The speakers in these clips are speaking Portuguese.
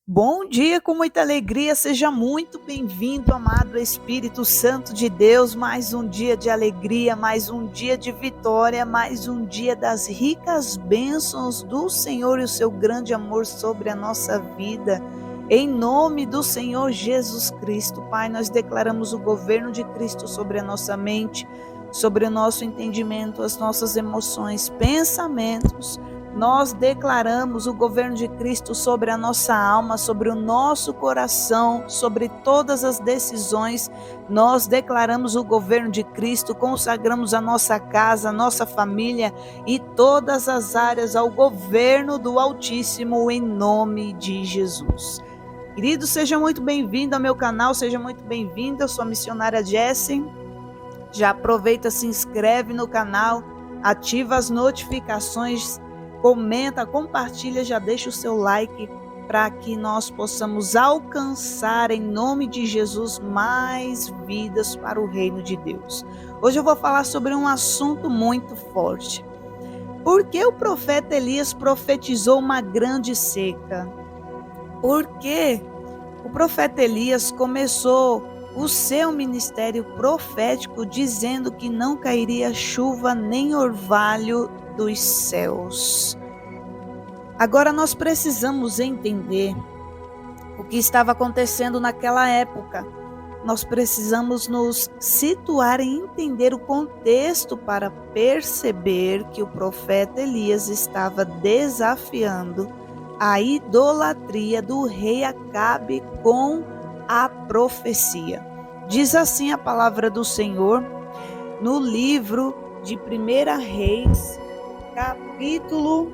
Bom dia, com muita alegria, seja muito bem-vindo, amado Espírito Santo de Deus. Mais um dia de alegria, mais um dia de vitória, mais um dia das ricas bênçãos do Senhor e o seu grande amor sobre a nossa vida. Em nome do Senhor Jesus Cristo, Pai, nós declaramos o governo de Cristo sobre a nossa mente, sobre o nosso entendimento, as nossas emoções, pensamentos. Nós declaramos o governo de Cristo sobre a nossa alma, sobre o nosso coração, sobre todas as decisões. Nós declaramos o governo de Cristo, consagramos a nossa casa, a nossa família e todas as áreas ao governo do Altíssimo em nome de Jesus. Querido, seja muito bem-vindo ao meu canal, seja muito bem-vinda. Eu sou a missionária Jessie. Já aproveita, se inscreve no canal, ativa as notificações, comenta, compartilha, já deixa o seu like para que nós possamos alcançar em nome de Jesus mais vidas para o reino de Deus. Hoje eu vou falar sobre um assunto muito forte. Por que o profeta Elias profetizou uma grande seca? Porque o profeta Elias começou o seu ministério profético dizendo que não cairia chuva nem orvalho dos céus. Agora nós precisamos entender o que estava acontecendo naquela época. Nós precisamos nos situar e entender o contexto para perceber que o profeta Elias estava desafiando a idolatria do rei Acabe com a profecia. Diz assim a palavra do Senhor no livro de 1 Reis, capítulo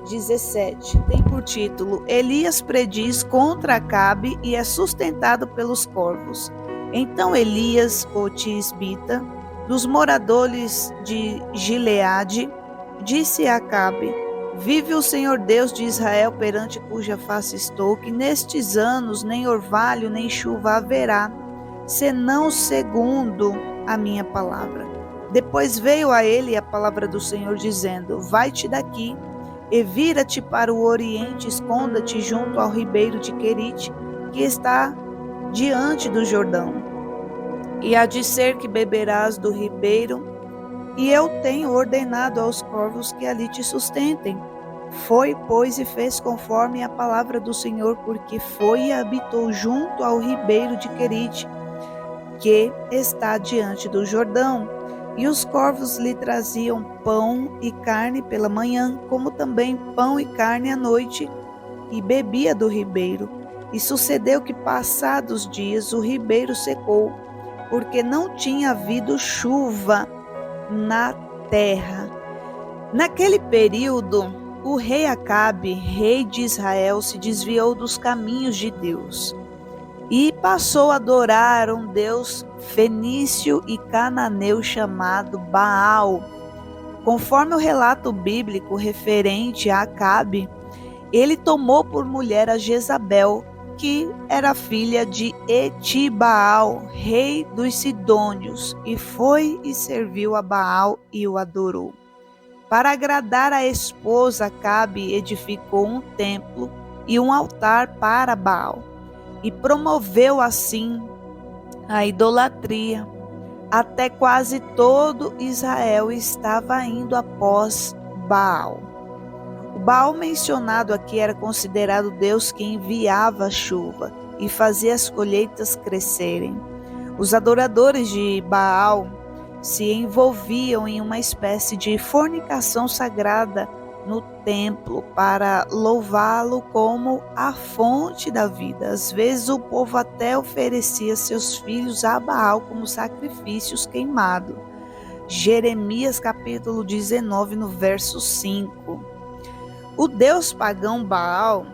17. Tem por título: Elias prediz contra Acabe e é sustentado pelos corvos. Então Elias, o tisbita, dos moradores de Gileade, disse a Acabe: Vive o Senhor Deus de Israel, perante cuja face estou, que nestes anos nem orvalho nem chuva haverá, senão segundo a minha palavra. Depois veio a ele a palavra do Senhor, dizendo: Vai-te daqui, e vira-te para o oriente, esconda-te junto ao ribeiro de Querite, que está diante do Jordão. E há de ser que beberás do ribeiro, e eu tenho ordenado aos corvos que ali te sustentem. Foi, pois, e fez conforme a palavra do Senhor, porque foi e habitou junto ao ribeiro de Querite, que está diante do Jordão. E os corvos lhe traziam pão e carne pela manhã, como também pão e carne à noite, e bebia do ribeiro. E sucedeu que, passados dias, o ribeiro secou, porque não tinha havido chuva na terra. Naquele período, o rei Acabe, rei de Israel, se desviou dos caminhos de Deus e passou a adorar um deus fenício e cananeu chamado Baal. Conforme o relato bíblico referente a Acabe, ele tomou por mulher a Jezabel, que era filha de Etibaal, rei dos Sidônios, e foi e serviu a Baal e o adorou. Para agradar a esposa, Acabe edificou um templo e um altar para Baal, e promoveu assim a idolatria. Até quase todo Israel estava indo após Baal. O Baal mencionado aqui era considerado o Deus que enviava a chuva e fazia as colheitas crescerem. Os adoradores de Baal se envolviam em uma espécie de fornicação sagrada no templo para louvá-lo como a fonte da vida. Às vezes o povo até oferecia seus filhos a Baal como sacrifícios queimados. Jeremias capítulo 19, no verso 5. O deus pagão Baal,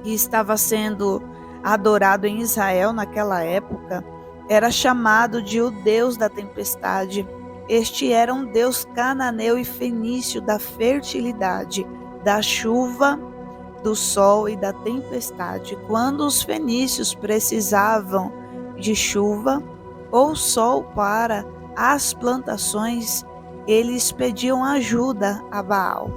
que estava sendo adorado em Israel naquela época, era chamado de o Deus da tempestade. Este era um Deus cananeu e fenício da fertilidade, da chuva, do sol e da tempestade. Quando os fenícios precisavam de chuva ou sol para as plantações, eles pediam ajuda a Baal.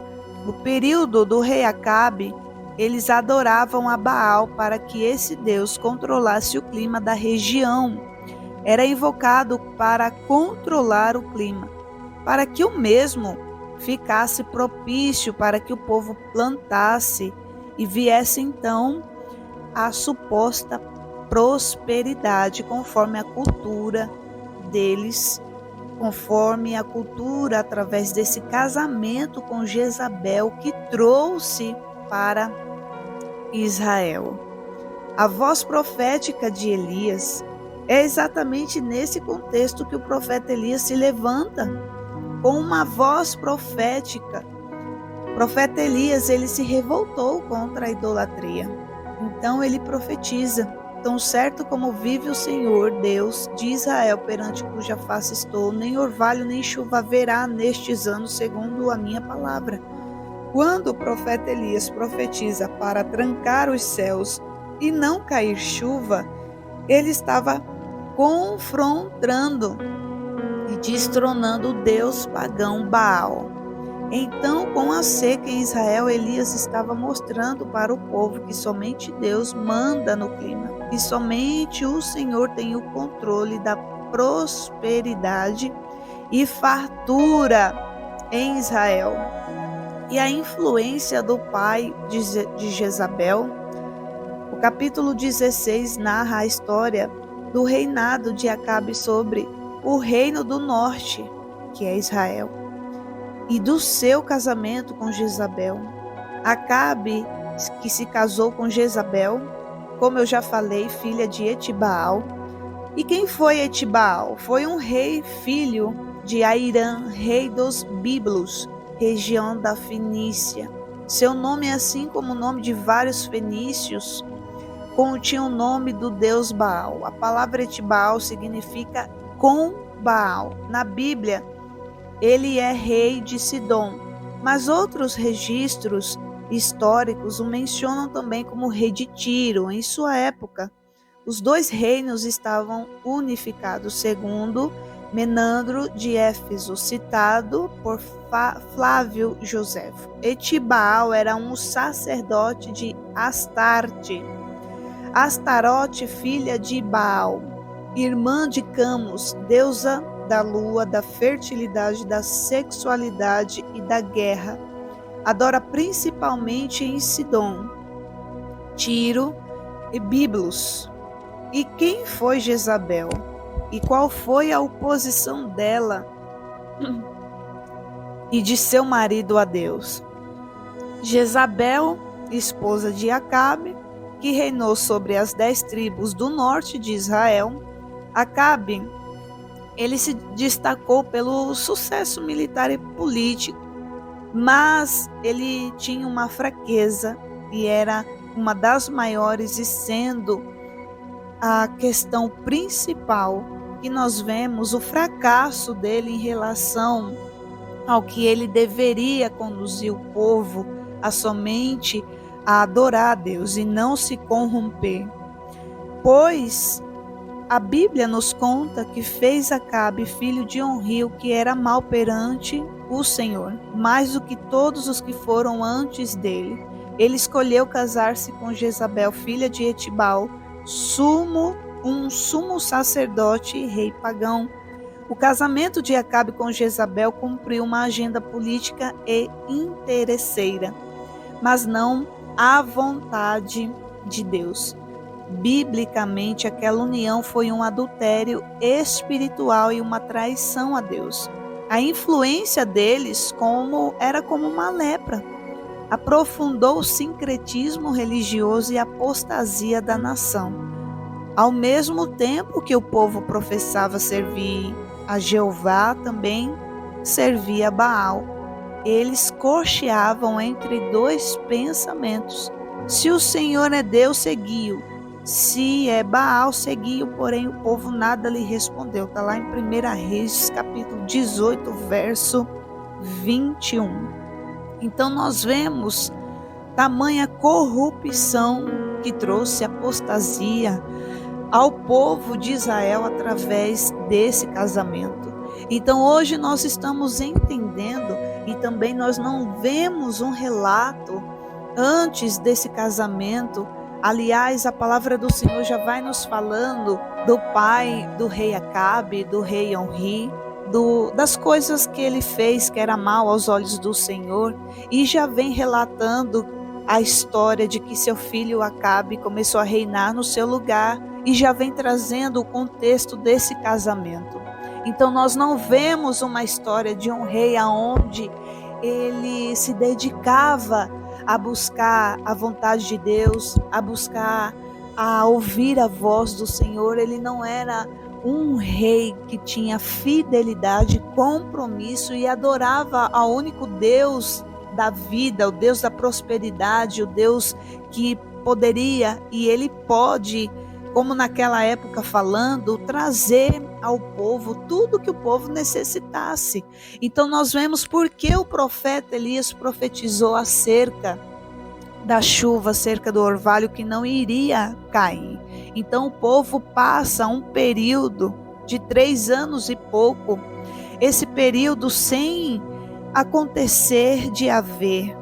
No período do rei Acabe, eles adoravam a Baal para que esse deus controlasse o clima da região. Era invocado para controlar o clima, para que o mesmo ficasse propício para que o povo plantasse e viesse então a suposta prosperidade conforme a cultura deles, conforme a cultura através desse casamento com Jezabel que trouxe para Israel. A voz profética de Elias é exatamente nesse contexto que o profeta Elias se levanta com uma voz profética. O profeta Elias, ele se revoltou contra a idolatria. Então ele profetiza: tão certo como vive o Senhor, Deus de Israel, perante cuja face estou, nem orvalho nem chuva haverá nestes anos, segundo a minha palavra. Quando o profeta Elias profetiza para trancar os céus e não cair chuva, ele estava confrontando e destronando o deus pagão Baal. Então, com a seca em Israel, Elias estava mostrando para o povo que somente Deus manda no clima, que somente o Senhor tem o controle da prosperidade e fartura em Israel. E a influência do pai de Jezabel. O capítulo 16 narra a história do reinado de Acabe sobre o reino do norte, que é Israel, e do seu casamento com Jezabel. Acabe, que se casou com Jezabel, como eu já falei, filha de Etibaal. E quem foi Etibaal? Foi um rei filho de Airã, rei dos Bíblos, região da Fenícia. Seu nome é assim como o nome de vários fenícios, continha o nome do deus Baal. A palavra Etibaal significa com Baal. Na Bíblia, ele é rei de Sidom, mas outros registros históricos o mencionam também como rei de Tiro. Em sua época, os dois reinos estavam unificados, segundo Menandro de Éfeso, citado por Flávio Joséfo. Etibaal era um sacerdote de Astarte. Astarote, filha de Baal, irmã de Camus, deusa da lua, da fertilidade, da sexualidade e da guerra. Adora principalmente em Sidom, Tiro e Biblos. E quem foi Jezabel? E qual foi a oposição dela e de seu marido a Deus? Jezabel, esposa de Acabe, que reinou sobre as 10 tribos do norte de Israel. Acabe, ele se destacou pelo sucesso militar e político, mas ele tinha uma fraqueza e era uma das maiores, e sendo a questão principal que nós vemos o fracasso dele em relação ao que ele deveria conduzir o povo a somente a adorar a Deus e não se corromper. Pois a Bíblia nos conta que fez Acabe, filho de Onri, o que era mal perante o Senhor, mais do que todos os que foram antes dele. Ele escolheu casar-se com Jezabel, filha de Etibaal, um sumo sacerdote e rei pagão. O casamento de Acabe com Jezabel cumpriu uma agenda política e interesseira, mas não a vontade de Deus. Biblicamente, aquela união foi um adultério espiritual e uma traição a Deus. A influência deles era como uma lepra. Aprofundou o sincretismo religioso e a apostasia da nação. Ao mesmo tempo que o povo professava servir a Jeová, também servia a Baal. Eles cocheavam entre dois pensamentos. Se o Senhor é Deus, seguiu. Se é Baal, seguiu, porém o povo nada lhe respondeu. Está lá em 1 Reis, capítulo 18, verso 21. Então nós vemos tamanha corrupção que trouxe apostasia ao povo de Israel através desse casamento. Então hoje nós estamos entendendo, e também nós não vemos um relato antes desse casamento. Aliás, a palavra do Senhor já vai nos falando do pai do rei Acabe, do rei Onri, das coisas que ele fez que era mal aos olhos do Senhor, e já vem relatando a história de que seu filho Acabe começou a reinar no seu lugar, e já vem trazendo o contexto desse casamento. Então nós não vemos uma história de um rei aonde ele se dedicava a buscar a vontade de Deus, a ouvir a voz do Senhor. Ele não era um rei que tinha fidelidade, compromisso e adorava ao único Deus da vida, o Deus da prosperidade, o Deus que poderia e ele pode, como naquela época falando, trazer ao povo tudo que o povo necessitasse. Então nós vemos por que o profeta Elias profetizou acerca da chuva, acerca do orvalho que não iria cair. Então o povo passa um período de 3 anos e pouco, esse período sem acontecer de haver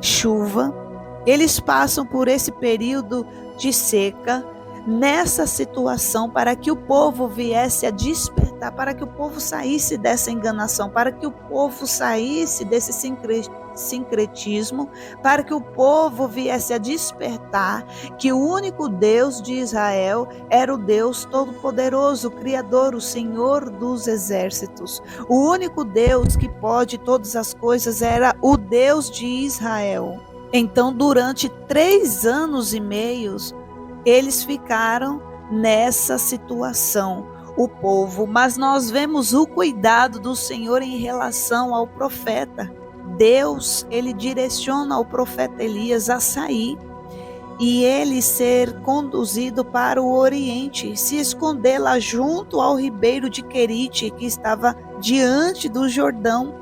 chuva. Eles passam por esse período de seca, nessa situação, para que o povo viesse a despertar, para que o povo saísse dessa enganação, para que o povo saísse desse sincretismo, para que o povo viesse a despertar que o único Deus de Israel era o Deus Todo-Poderoso, o Criador, o Senhor dos Exércitos. O único Deus que pode todas as coisas era o Deus de Israel. Então, durante 3 anos e meio, eles ficaram nessa situação, o povo, mas nós vemos o cuidado do Senhor em relação ao profeta. Deus, ele direciona o profeta Elias a sair e ele ser conduzido para o Oriente, se esconder lá junto ao ribeiro de Querite, que estava diante do Jordão.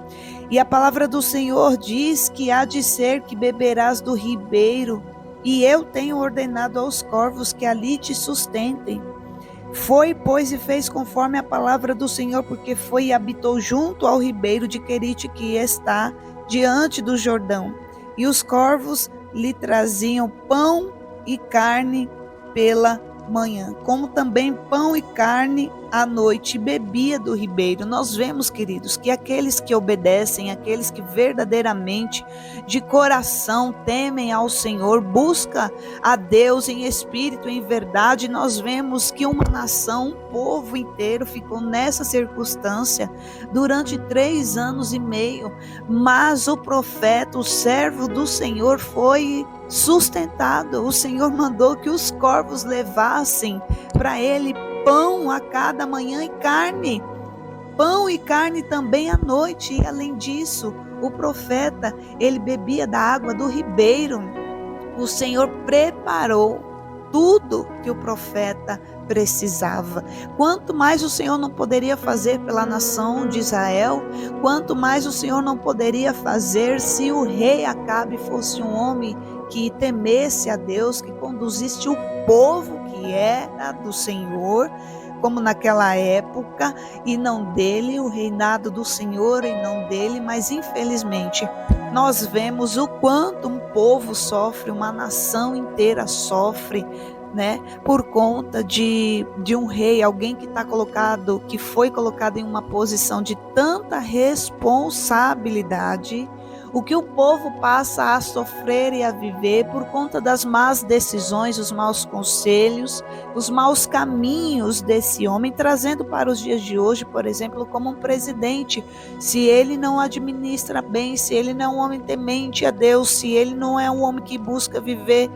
E a palavra do Senhor diz que há de ser que beberás do ribeiro, e eu tenho ordenado aos corvos que ali te sustentem. Foi, pois, e fez conforme a palavra do Senhor, porque foi e habitou junto ao ribeiro de Querite, que está diante do Jordão. E os corvos lhe traziam pão e carne pela manhã, como também pão e carne à noite, bebia do ribeiro. Nós vemos, queridos, que aqueles que obedecem, aqueles que verdadeiramente de coração temem ao Senhor, busca a Deus em espírito e em verdade, nós vemos que uma nação, um povo inteiro ficou nessa circunstância durante 3 anos e meio, mas o profeta, o servo do Senhor, foi sustentado. O Senhor mandou que os corvos levassem para ele pão a cada manhã e carne, pão e carne também à noite. E além disso, o profeta, ele bebia da água do ribeiro. O Senhor preparou tudo que o profeta precisava. Quanto mais o Senhor não poderia fazer pela nação de Israel, quanto mais o Senhor não poderia fazer se o rei Acabe fosse um homem que temesse a Deus, que conduzisse o povo que era do Senhor, como naquela época, e não dele, o reinado do Senhor e não dele, mas infelizmente nós vemos o quanto um povo sofre, uma nação inteira sofre, né, por conta de um rei, alguém que que foi colocado em uma posição de tanta responsabilidade. O que o povo passa a sofrer e a viver por conta das más decisões, os maus conselhos, os maus caminhos desse homem, trazendo para os dias de hoje, por exemplo, como um presidente. Se ele não administra bem, se ele não é um homem temente a Deus, se ele não é um homem que busca viver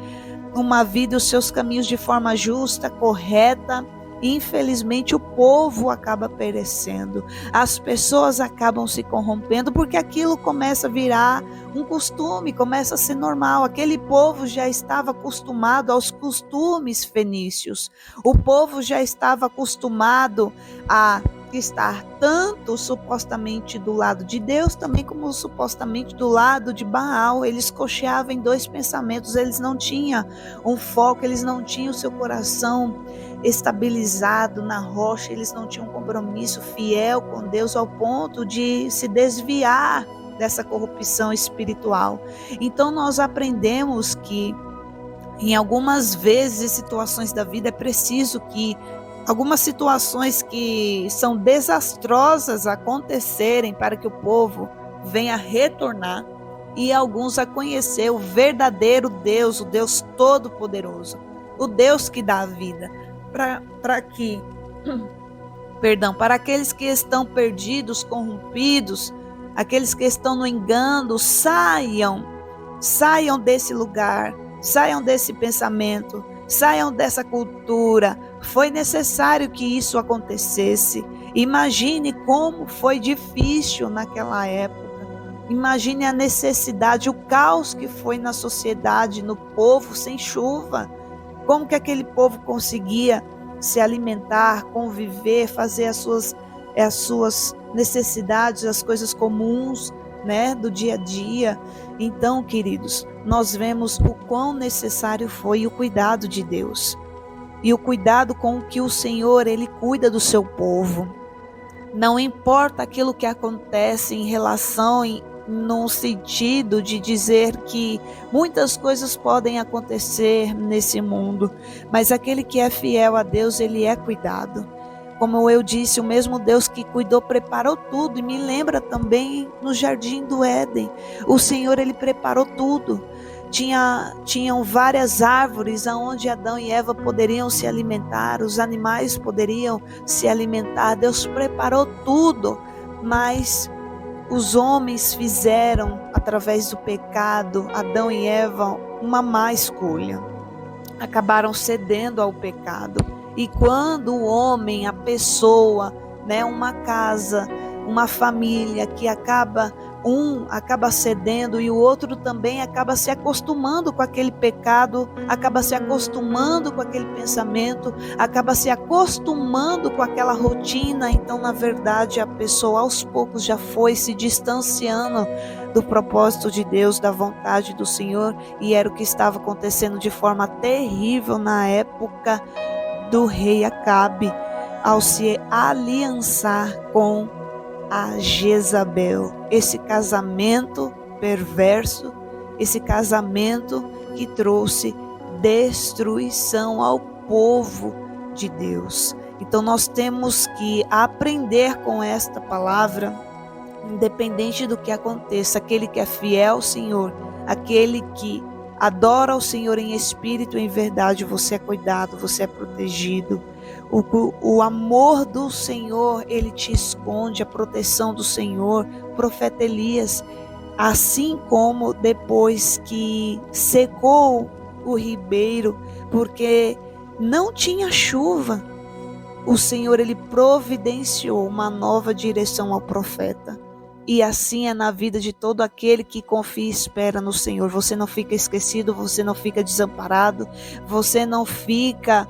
uma vida e os seus caminhos de forma justa, correta, infelizmente o povo acaba perecendo, as pessoas acabam se corrompendo, porque aquilo começa a virar um costume, começa a ser normal. Aquele povo já estava acostumado aos costumes fenícios, o povo já estava acostumado a estar tanto supostamente do lado de Deus, também como supostamente do lado de Baal. Eles cocheavam em 2 pensamentos, eles não tinham um foco, eles não tinham o seu coração estabilizado na rocha, eles não tinham um compromisso fiel com Deus ao ponto de se desviar dessa corrupção espiritual. Então nós aprendemos que em algumas vezes e situações da vida é preciso que algumas situações que são desastrosas acontecerem para que o povo venha retornar e alguns a conhecer o verdadeiro Deus, o Deus Todo-Poderoso, o Deus que dá a vida, para aqueles que estão perdidos, corrompidos, aqueles que estão no engano, saiam desse lugar, saiam desse pensamento, saiam dessa cultura. Foi necessário que isso acontecesse. Imagine como foi difícil naquela época. Imagine a necessidade, o caos que foi na sociedade, no povo sem chuva. Como que aquele povo conseguia se alimentar, conviver, fazer as suas necessidades, as coisas comuns, né, do dia a dia. Então, queridos, nós vemos o quão necessário foi o cuidado de Deus. E o cuidado com que o Senhor, Ele cuida do seu povo. Não importa aquilo que acontece em relação, num sentido de dizer que muitas coisas podem acontecer nesse mundo, mas aquele que é fiel a Deus, ele é cuidado. Como eu disse, o mesmo Deus que cuidou, preparou tudo, e me lembra também no jardim do Éden. O Senhor, ele preparou tudo. Tinham várias árvores onde Adão e Eva poderiam se alimentar, os animais poderiam se alimentar. Deus preparou tudo, mas os homens fizeram, através do pecado, Adão e Eva, uma má escolha. Acabaram cedendo ao pecado. E quando o homem, a pessoa, né, uma casa, uma família que acaba cedendo e o outro também acaba se acostumando com aquele pecado, acaba se acostumando com aquele pensamento, acaba se acostumando com aquela rotina. Então, na verdade, a pessoa aos poucos já foi se distanciando do propósito de Deus, da vontade do Senhor, e era o que estava acontecendo de forma terrível na época do rei Acabe, ao se aliançar com a Jezabel. Esse casamento perverso, esse casamento que trouxe destruição ao povo de Deus. Então nós temos que aprender com esta palavra, independente do que aconteça, aquele que é fiel ao Senhor, aquele que adora ao Senhor em espírito e em verdade, você é cuidado, você é protegido. O amor do Senhor, ele te esconde, a proteção do Senhor. O profeta Elias, assim como depois que secou o ribeiro, porque não tinha chuva, o Senhor, ele providenciou uma nova direção ao profeta. E assim é na vida de todo aquele que confia e espera no Senhor. Você não fica esquecido, você não fica desamparado, você não fica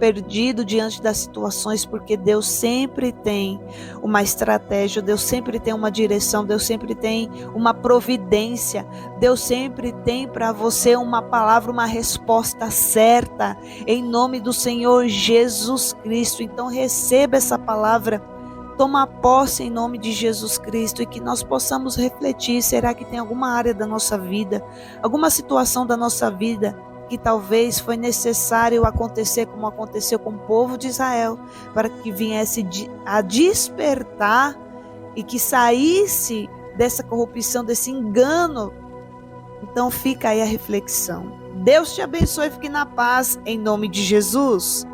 perdido diante das situações, porque Deus sempre tem uma estratégia, Deus sempre tem uma direção, Deus sempre tem uma providência, Deus sempre tem para você uma palavra, uma resposta certa, em nome do Senhor Jesus Cristo. Então receba essa palavra, toma posse em nome de Jesus Cristo, e que nós possamos refletir. Será que tem alguma área da nossa vida, alguma situação da nossa vida que talvez foi necessário acontecer como aconteceu com o povo de Israel, para que viesse a despertar e que saísse dessa corrupção, desse engano? Então fica aí a reflexão. Deus te abençoe e fique na paz, em nome de Jesus.